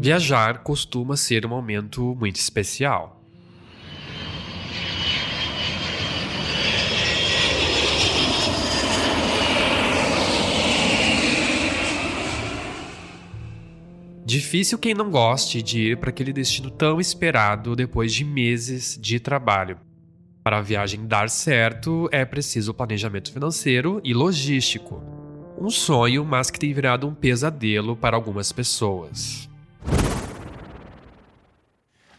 Viajar costuma ser um momento muito especial. Difícil quem não goste de ir para aquele destino tão esperado depois de meses de trabalho. Para a viagem dar certo, é preciso planejamento financeiro e logístico. Um sonho, mas que tem virado um pesadelo para algumas pessoas.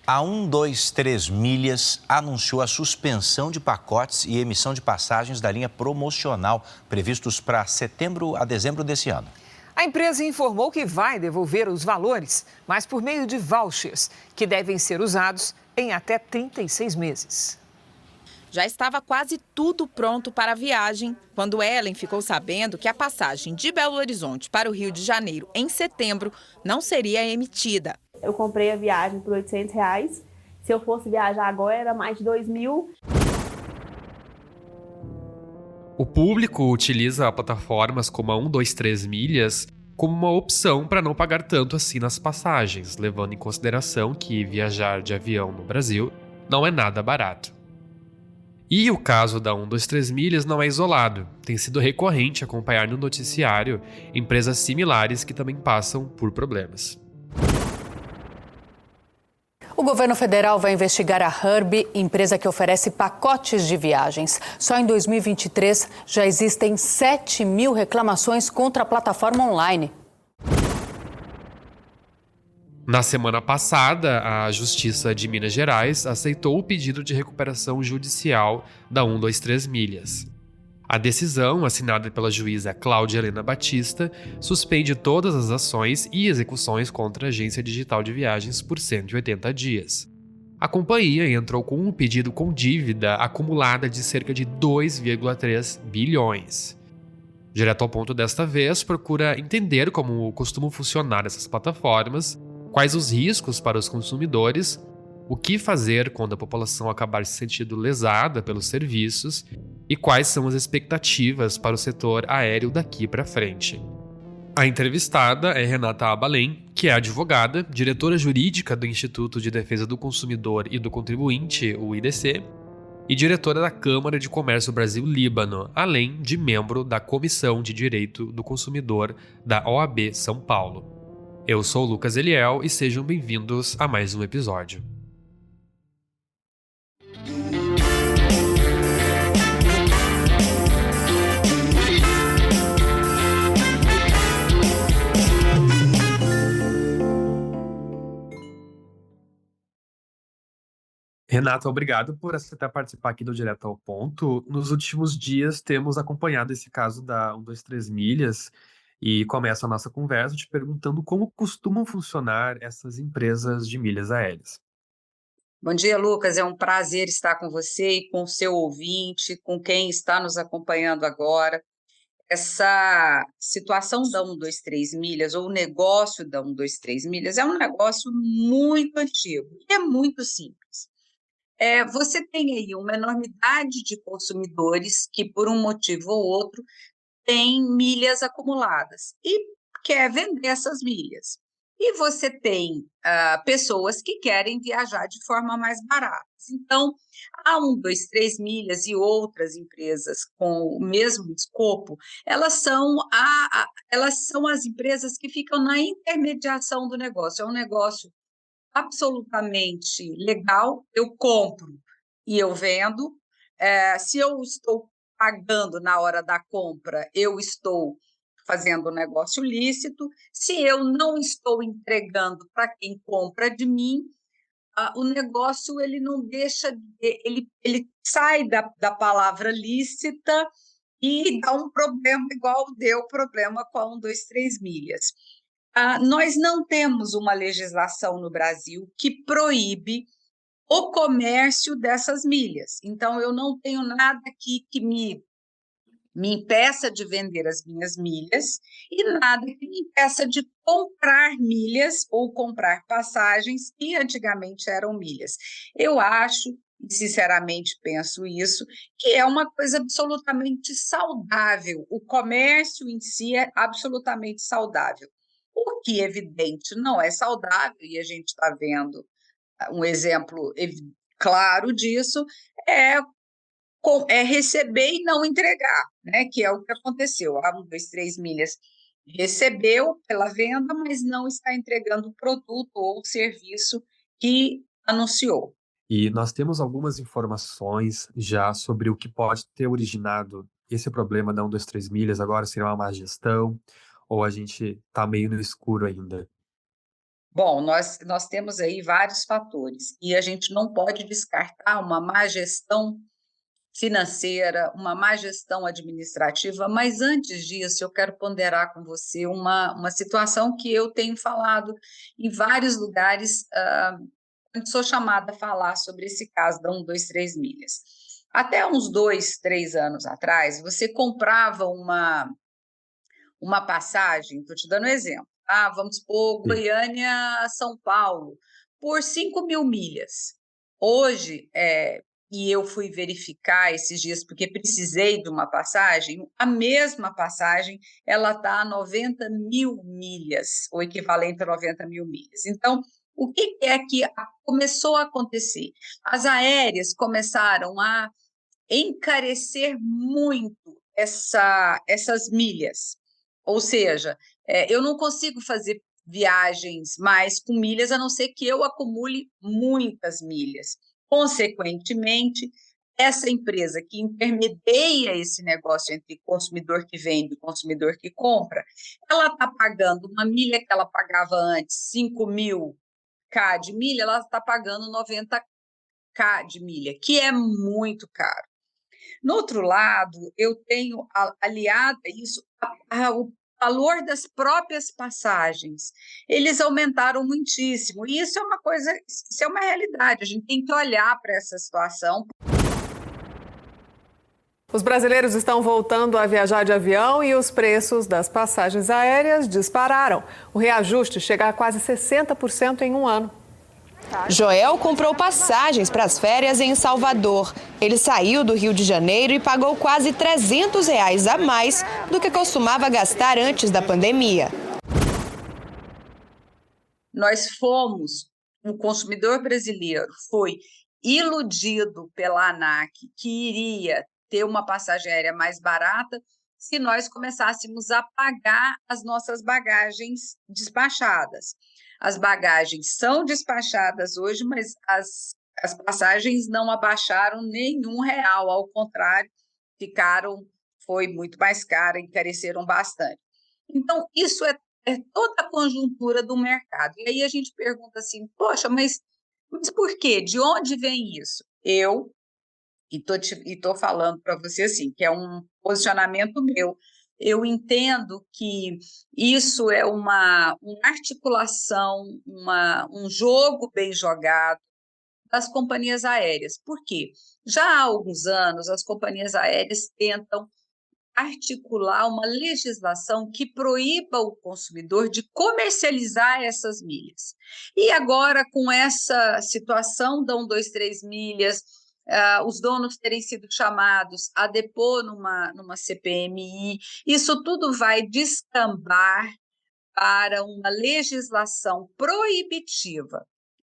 A 123 Milhas anunciou a suspensão de pacotes e emissão de passagens da linha promocional previstos para setembro a dezembro desse ano. A empresa informou que vai devolver os valores, mas por meio de vouchers, que devem ser usados em até 36 meses. Já estava quase tudo pronto para a viagem, quando Ellen ficou sabendo que a passagem de Belo Horizonte para o Rio de Janeiro em setembro não seria emitida. Eu comprei a viagem por R$ 800. Se eu fosse viajar agora, era mais de 2.000. O público utiliza plataformas como a 123 Milhas como uma opção para não pagar tanto assim nas passagens, levando em consideração que viajar de avião no Brasil não é nada barato. E o caso da 123 Milhas não é isolado. Tem sido recorrente acompanhar no noticiário empresas similares que também passam por problemas. O governo federal vai investigar a Hurb, empresa que oferece pacotes de viagens. Só em 2023 já existem 7.000 reclamações contra a plataforma online. Na semana passada, a Justiça de Minas Gerais aceitou o pedido de recuperação judicial da 123 Milhas. A decisão, assinada pela juíza Cláudia Helena Batista, suspende todas as ações e execuções contra a agência digital de viagens por 180 dias. A companhia entrou com um pedido com dívida acumulada de cerca de 2,3 bilhões. Direto ao ponto desta vez, procura entender como costumam funcionar essas plataformas, quais os riscos para os consumidores, o que fazer quando a população acabar se sentindo lesada pelos serviços e quais são as expectativas para o setor aéreo daqui para frente. A entrevistada é Renata Abalém, que é advogada, diretora jurídica do Instituto de Defesa do Consumidor e do Contribuinte, o IDC, e diretora da Câmara de Comércio Brasil-Líbano, além de membro da Comissão de Direito do Consumidor da OAB São Paulo. Eu sou o Lucas Eliel e sejam bem-vindos a mais um episódio. Renata, obrigado por aceitar participar aqui do Direto ao Ponto. Nos últimos dias temos acompanhado esse caso da 123 Milhas e começo a nossa conversa te perguntando como costumam funcionar essas empresas de milhas aéreas. Bom dia, Lucas. É um prazer estar com você e com o seu ouvinte, com quem está nos acompanhando agora. Essa situação da 123 Milhas, ou o negócio da 123 Milhas, é um negócio muito antigo e é muito simples. Você tem aí uma enormidade de consumidores que, por um motivo ou outro, têm milhas acumuladas e quer vender essas milhas. E você tem pessoas que querem viajar de forma mais barata. Então, a 123 Milhas e outras empresas com o mesmo escopo, elas são as empresas que ficam na intermediação do negócio. É um negócio absolutamente legal, eu compro e eu vendo. Se eu estou pagando na hora da compra, eu estou fazendo um negócio lícito. Se eu não estou entregando para quem compra de mim, o negócio ele não deixa, ele sai da palavra lícita e dá um problema igual deu problema com a 123 Milhas. Nós não temos uma legislação no Brasil que proíbe o comércio dessas milhas. Então, eu não tenho nada aqui que me impeça de vender as minhas milhas e nada que me impeça de comprar milhas ou comprar passagens que antigamente eram milhas. Eu acho e sinceramente penso isso, que é uma coisa absolutamente saudável. O comércio em si é absolutamente saudável. O que, evidente, não é saudável, e a gente está vendo um exemplo claro disso, é receber e não entregar, né? Que é o que aconteceu. A 123 milhas recebeu pela venda, mas não está entregando o produto ou o serviço que anunciou. E nós temos algumas informações já sobre o que pode ter originado esse problema da 123 milhas. Agora seria uma má gestão, ou a gente está meio no escuro ainda? Bom, nós temos aí vários fatores e a gente não pode descartar uma má gestão financeira, uma má gestão administrativa, mas antes disso eu quero ponderar com você uma situação que eu tenho falado em vários lugares, sou chamada a falar sobre esse caso da 123 milhas. Até uns 2, 3 anos atrás, você comprava uma passagem, estou te dando um exemplo, tá? Vamos supor, Sim. Goiânia, São Paulo, por 5.000 milhas. Hoje, e eu fui verificar esses dias, porque precisei de uma passagem, a mesma passagem, ela está a 90.000 milhas, o equivalente a 90.000 milhas. Então, o que é que começou a acontecer? As aéreas começaram a encarecer muito essas milhas. Ou seja, eu não consigo fazer viagens mais com milhas, a não ser que eu acumule muitas milhas. Consequentemente, essa empresa que intermedia esse negócio entre consumidor que vende e consumidor que compra, ela está pagando uma milha que ela pagava antes 5.000 K de milha, ela está pagando 90 K de milha, que é muito caro. No outro lado, eu tenho aliado a isso o valor das próprias passagens. Eles aumentaram muitíssimo, e isso é uma coisa, isso é uma realidade, a gente tem que olhar para essa situação. Os brasileiros estão voltando a viajar de avião e os preços das passagens aéreas dispararam. O reajuste chega a quase 60% em um ano. Joel comprou passagens para as férias em Salvador. Ele saiu do Rio de Janeiro e pagou quase R$ 300 a mais do que costumava gastar antes da pandemia. O consumidor brasileiro foi iludido pela ANAC que iria ter uma passagem aérea mais barata se nós começássemos a pagar as nossas bagagens despachadas. As bagagens são despachadas hoje, mas as passagens não abaixaram nenhum real, ao contrário, foi muito mais cara, encareceram bastante. Então, isso é toda a conjuntura do mercado. E aí a gente pergunta assim, poxa, mas por quê? De onde vem isso? Estou falando para você assim, que é um posicionamento meu. Eu entendo que isso é uma articulação, um jogo bem jogado das companhias aéreas. Por quê? Já há alguns anos, as companhias aéreas tentam articular uma legislação que proíba o consumidor de comercializar essas milhas. E agora, com essa situação da 123 milhas, os donos terem sido chamados a depor numa CPMI, isso tudo vai descambar para uma legislação proibitiva.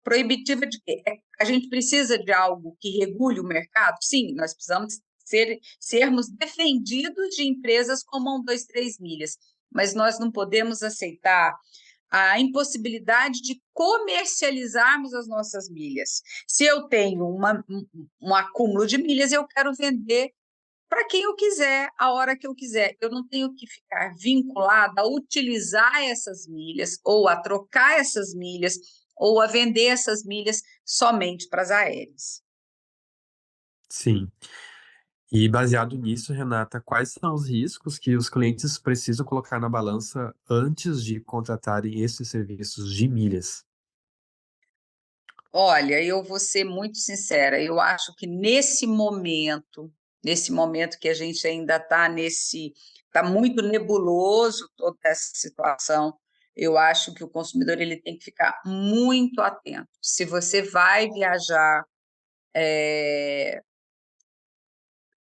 Proibitiva de quê? A gente precisa de algo que regule o mercado? Sim, nós precisamos sermos defendidos de empresas como a 123 milhas, mas nós não podemos aceitar a impossibilidade de comercializarmos as nossas milhas. Se eu tenho um acúmulo de milhas, eu quero vender para quem eu quiser, a hora que eu quiser. Eu não tenho que ficar vinculada a utilizar essas milhas, ou a trocar essas milhas, ou a vender essas milhas somente para as aéreas. Sim. E baseado nisso, Renata, quais são os riscos que os clientes precisam colocar na balança antes de contratarem esses serviços de milhas? Olha, eu vou ser muito sincera, eu acho que nesse momento que a gente ainda está muito nebuloso toda essa situação, eu acho que o consumidor ele tem que ficar muito atento. Se você vai viajar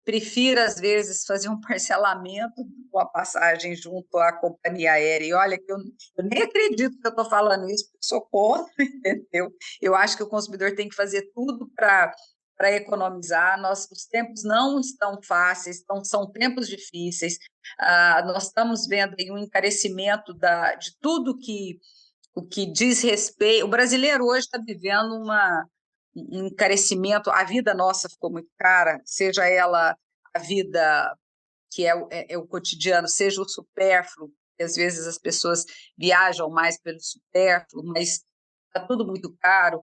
Prefiro, às vezes, fazer um parcelamento com a passagem junto à companhia aérea. E olha, que eu nem acredito que eu estou falando isso, porque eu sou contra, entendeu? Eu acho que o consumidor tem que fazer tudo para economizar. Os tempos não estão fáceis, são tempos difíceis. Nós estamos vendo aí um encarecimento de tudo o que diz respeito. O brasileiro hoje está vivendo um encarecimento, a vida nossa ficou muito cara, seja ela a vida que é o cotidiano, seja o supérfluo, que às vezes as pessoas viajam mais pelo supérfluo, mas está tudo muito caro.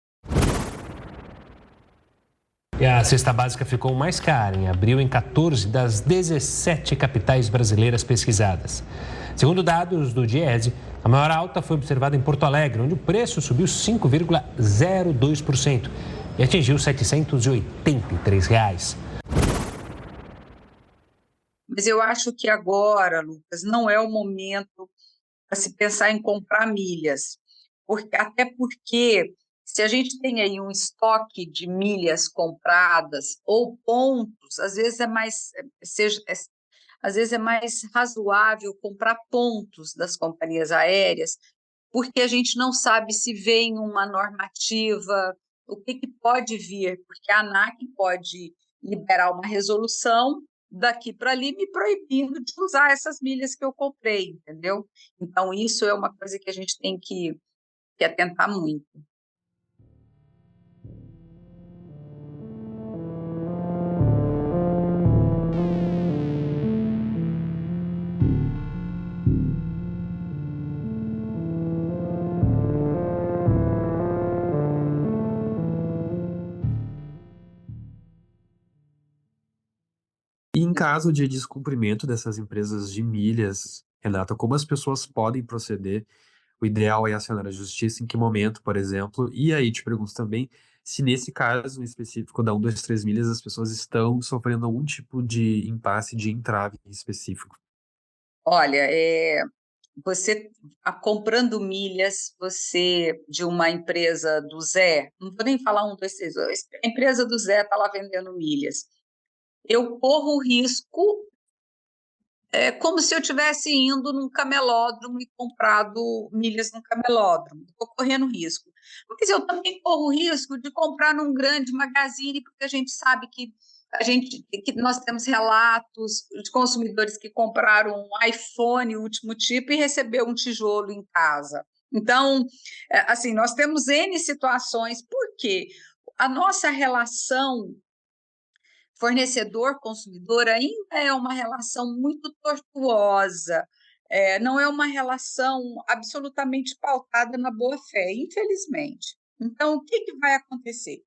E a cesta básica ficou mais cara em abril em 14 das 17 capitais brasileiras pesquisadas. Segundo dados do Diese, a maior alta foi observada em Porto Alegre, onde o preço subiu 5,02% e atingiu R$ 783. Mas eu acho que agora, Lucas, não é o momento para se pensar em comprar milhas, até porque se a gente tem aí um estoque de milhas compradas ou pontos, às vezes é mais razoável comprar pontos das companhias aéreas, porque a gente não sabe se vem uma normativa, o que pode vir, porque a ANAC pode liberar uma resolução daqui para ali me proibindo de usar essas milhas que eu comprei, entendeu? Então, isso é uma coisa que a gente tem que atentar muito. E em caso de descumprimento dessas empresas de milhas, Renata, como as pessoas podem proceder? O ideal é acionar a justiça em que momento, por exemplo? E aí te pergunto também se nesse caso em específico da 123 milhas as pessoas estão sofrendo algum tipo de impasse, de entrave específico. Olha, você comprando milhas, você de uma empresa do Zé, não vou nem falar 123, a empresa do Zé está lá vendendo milhas. Eu corro o risco, como se eu estivesse indo num camelódromo e comprado milhas num camelódromo. Estou correndo risco. Porque eu também corro o risco de comprar num grande magazine, porque a gente sabe que nós temos relatos de consumidores que compraram um iPhone último tipo e recebeu um tijolo em casa. Então, assim, nós temos N situações, porque a nossa relação fornecedor-consumidor ainda é uma relação muito tortuosa, não é uma relação absolutamente pautada na boa-fé, infelizmente. Então, o que vai acontecer?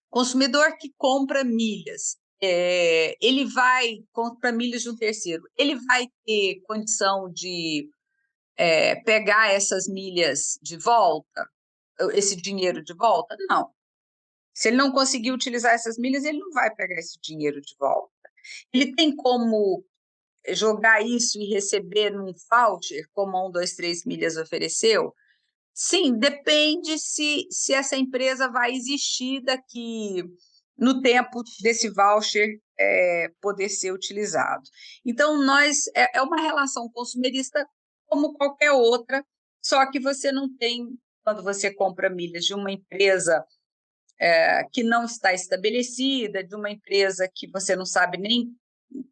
Consumidor que compra milhas, ele vai comprar milhas de um terceiro, ele vai ter condição de pegar essas milhas de volta, esse dinheiro de volta? Não. Se ele não conseguir utilizar essas milhas, ele não vai pegar esse dinheiro de volta. Ele tem como jogar isso e receber num voucher, como a 123 milhas ofereceu? Sim, depende se essa empresa vai existir daqui no tempo desse voucher poder ser utilizado. Então, é uma relação consumerista como qualquer outra, só que você não tem, quando você compra milhas de uma empresa que não está estabelecida, de uma empresa que você não sabe nem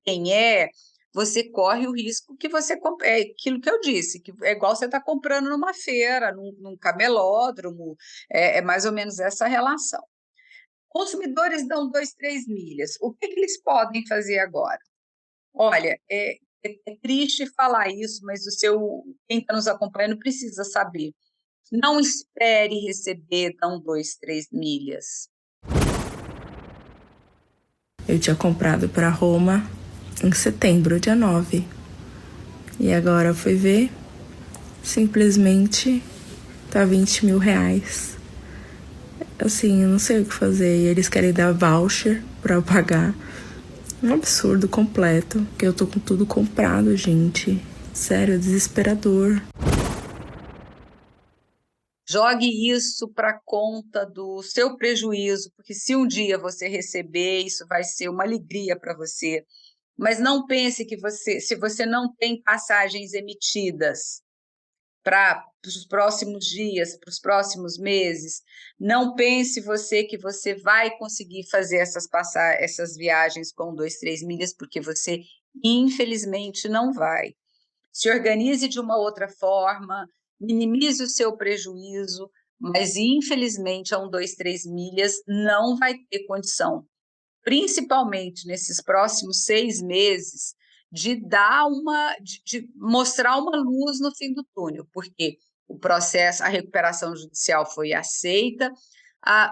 quem você corre o risco que você compra. É aquilo que eu disse, que é igual você está comprando numa feira, num camelódromo, é mais ou menos essa relação. Consumidores dão 123 milhas. O que eles podem fazer agora? Olha, é triste falar isso, mas quem está nos acompanhando precisa saber. Não espere receber da 123 milhas. Eu tinha comprado para Roma em setembro, dia 9. E agora eu fui ver, simplesmente tá 20 mil reais. Assim, eu não sei o que fazer. E eles querem dar voucher para eu pagar. Um absurdo completo, porque eu tô com tudo comprado, gente. Sério, desesperador. Jogue isso para conta do seu prejuízo, porque se um dia você receber, isso vai ser uma alegria para você. Mas não pense que se você não tem passagens emitidas para os próximos dias, para os próximos meses, não pense você que você vai conseguir fazer essas viagens com 2, 3 milhas, porque você, infelizmente, não vai. Se organize de uma outra forma, minimize o seu prejuízo, mas, infelizmente, a 1, 2, 3 milhas não vai ter condição, principalmente nesses próximos 6 meses, de mostrar uma luz no fim do túnel, porque o processo, a recuperação judicial foi aceita,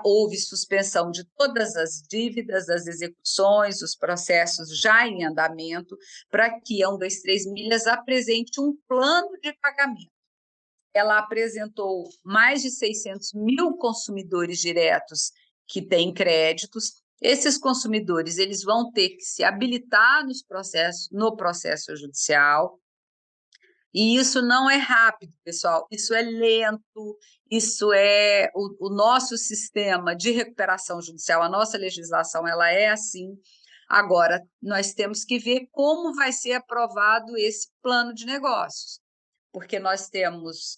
houve suspensão de todas as dívidas, das execuções, os processos já em andamento, para que a 1, 2, 3 milhas apresente um plano de pagamento. Ela apresentou mais de 600 mil consumidores diretos que têm créditos. Esses consumidores eles vão ter que se habilitar no processo judicial, e isso não é rápido, pessoal, isso é lento, isso é o nosso sistema de recuperação judicial, a nossa legislação ela é assim. Agora, nós temos que ver como vai ser aprovado esse plano de negócios, porque nós temos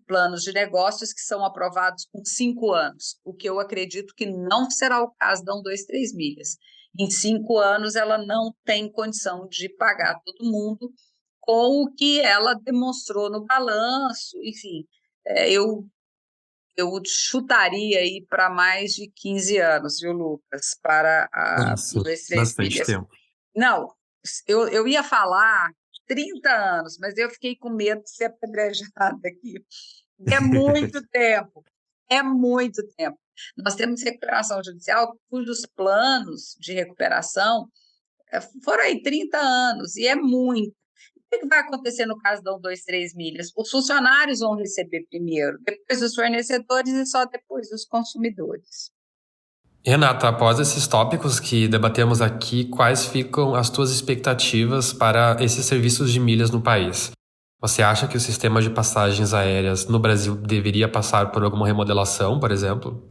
planos de negócios que são aprovados com 5 anos, o que eu acredito que não será o caso da 1, 2, 3 milhas. Em 5 anos, ela não tem condição de pagar todo mundo com o que ela demonstrou no balanço, enfim, eu chutaria aí para mais de 15 anos, viu, Lucas, para a Nossa, 1, 2, 3 bastante milhas. tempo. Não, eu ia falar 30 anos, mas eu fiquei com medo de ser apedrejada aqui. É muito tempo, é muito tempo. Nós temos recuperação judicial cujos planos de recuperação foram aí 30 anos, e é muito. O que vai acontecer no caso da 1, 2, 3 milhas? Os funcionários vão receber primeiro, depois os fornecedores e só depois os consumidores. Renata, após esses tópicos que debatemos aqui, quais ficam as tuas expectativas para esses serviços de milhas no país? Você acha que o sistema de passagens aéreas no Brasil deveria passar por alguma remodelação, por exemplo?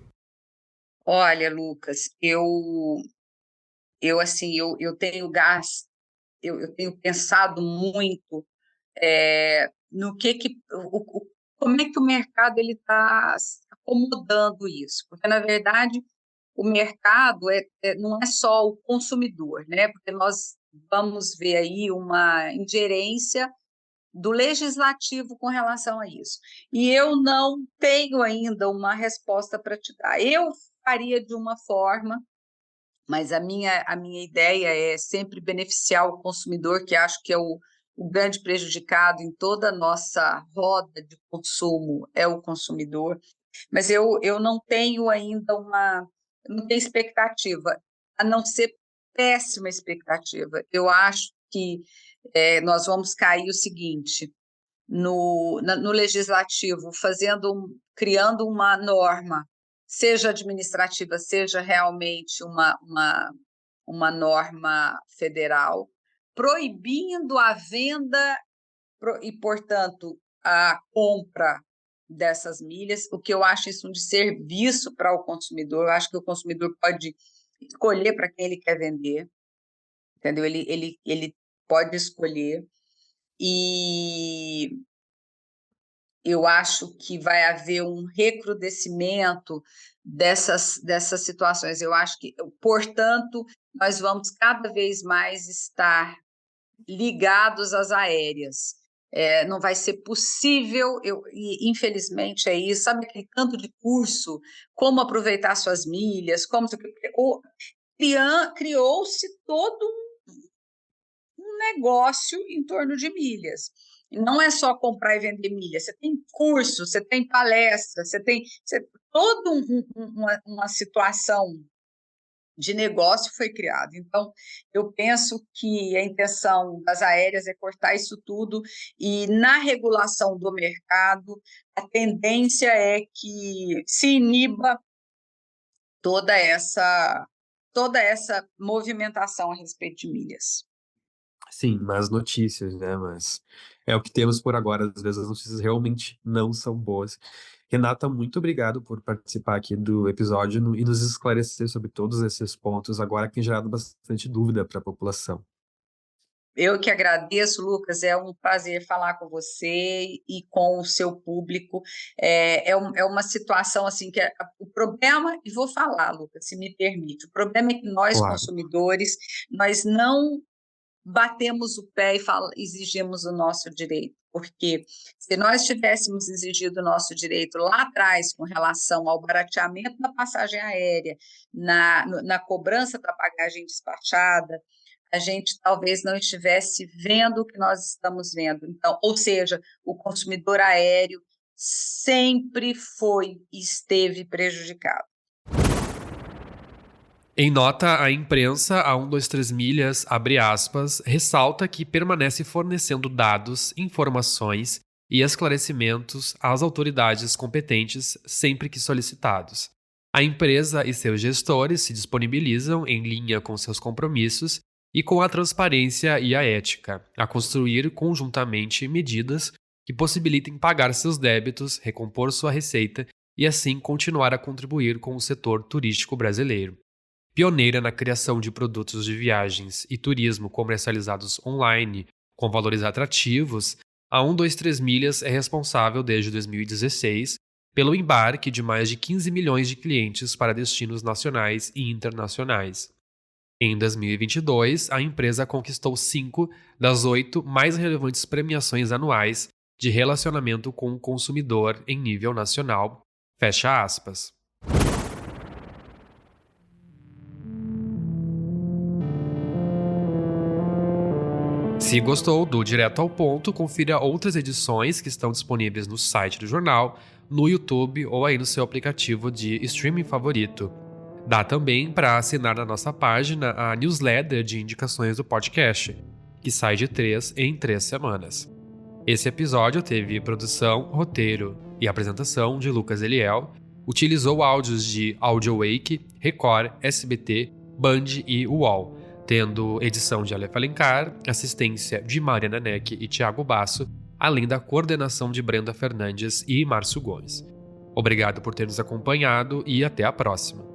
Olha, Lucas, eu tenho pensado muito no como é que o mercado ele está acomodando isso, porque na verdade o mercado não é só o consumidor, né? Porque nós vamos ver aí uma ingerência do legislativo com relação a isso. E eu não tenho ainda uma resposta para te dar. Eu faria de uma forma, mas a minha ideia é sempre beneficiar o consumidor, que acho que é o grande prejudicado em toda a nossa roda de consumo, é o consumidor. Mas eu não tenho ainda não tenho expectativa, a não ser péssima expectativa. Eu acho que nós vamos cair o seguinte, no legislativo, criando uma norma, seja administrativa, seja realmente uma norma federal, proibindo a venda e, portanto, a compra dessas milhas, o que eu acho isso um desserviço para o consumidor. Eu acho que o consumidor pode escolher para quem ele quer vender, entendeu? Ele pode escolher, e eu acho que vai haver um recrudescimento dessas situações. Eu acho que, portanto, nós vamos cada vez mais estar ligados às aéreas. Não vai ser possível, e infelizmente é isso, sabe aquele tanto de curso, como aproveitar suas milhas, criou-se todo um negócio em torno de milhas. Não é só comprar e vender milhas, você tem curso, você tem palestra, você tem toda uma situação de negócio foi criado. Então, eu penso que a intenção das aéreas é cortar isso tudo, e na regulação do mercado, a tendência é que se iniba toda essa movimentação a respeito de milhas. Sim, más notícias, né? Mas é o que temos por agora. Às vezes as notícias realmente não são boas. Renata, muito obrigado por participar aqui do episódio e nos esclarecer sobre todos esses pontos, agora que tem gerado bastante dúvida para a população. Eu que agradeço, Lucas, é um prazer falar com você e com o seu público. É uma situação assim que o problema, e vou falar, Lucas, se me permite, o problema é que nós, Claro. consumidores, nós não batemos o pé e exigimos o nosso direito, porque se nós tivéssemos exigido o nosso direito lá atrás com relação ao barateamento da passagem aérea, na cobrança da bagagem despachada, a gente talvez não estivesse vendo o que nós estamos vendo. Então, ou seja, o consumidor aéreo sempre foi e esteve prejudicado. Em nota, a imprensa, a 123 Milhas, abre aspas, ressalta que permanece fornecendo dados, informações e esclarecimentos às autoridades competentes sempre que solicitados. A empresa e seus gestores se disponibilizam, em linha com seus compromissos e com a transparência e a ética, a construir conjuntamente medidas que possibilitem pagar seus débitos, recompor sua receita e assim continuar a contribuir com o setor turístico brasileiro. Pioneira na criação de produtos de viagens e turismo comercializados online com valores atrativos, a 123 Milhas é responsável desde 2016 pelo embarque de mais de 15 milhões de clientes para destinos nacionais e internacionais. Em 2022, a empresa conquistou 5 das 8 mais relevantes premiações anuais de relacionamento com o consumidor em nível nacional. Fecha aspas. Se gostou do Direto ao Ponto, confira outras edições que estão disponíveis no site do jornal, no YouTube ou aí no seu aplicativo de streaming favorito. Dá também para assinar na nossa página a newsletter de indicações do podcast, que sai de 3 em 3 semanas. Esse episódio teve produção, roteiro e apresentação de Lucas Eliel, utilizou áudios de Audiowake, Record, SBT, Band e UOL, tendo edição de Aleph Alencar, assistência de Mariana Neck e Thiago Basso, além da coordenação de Brenda Fernandes e Márcio Gomes. Obrigado por ter nos acompanhado e até a próxima.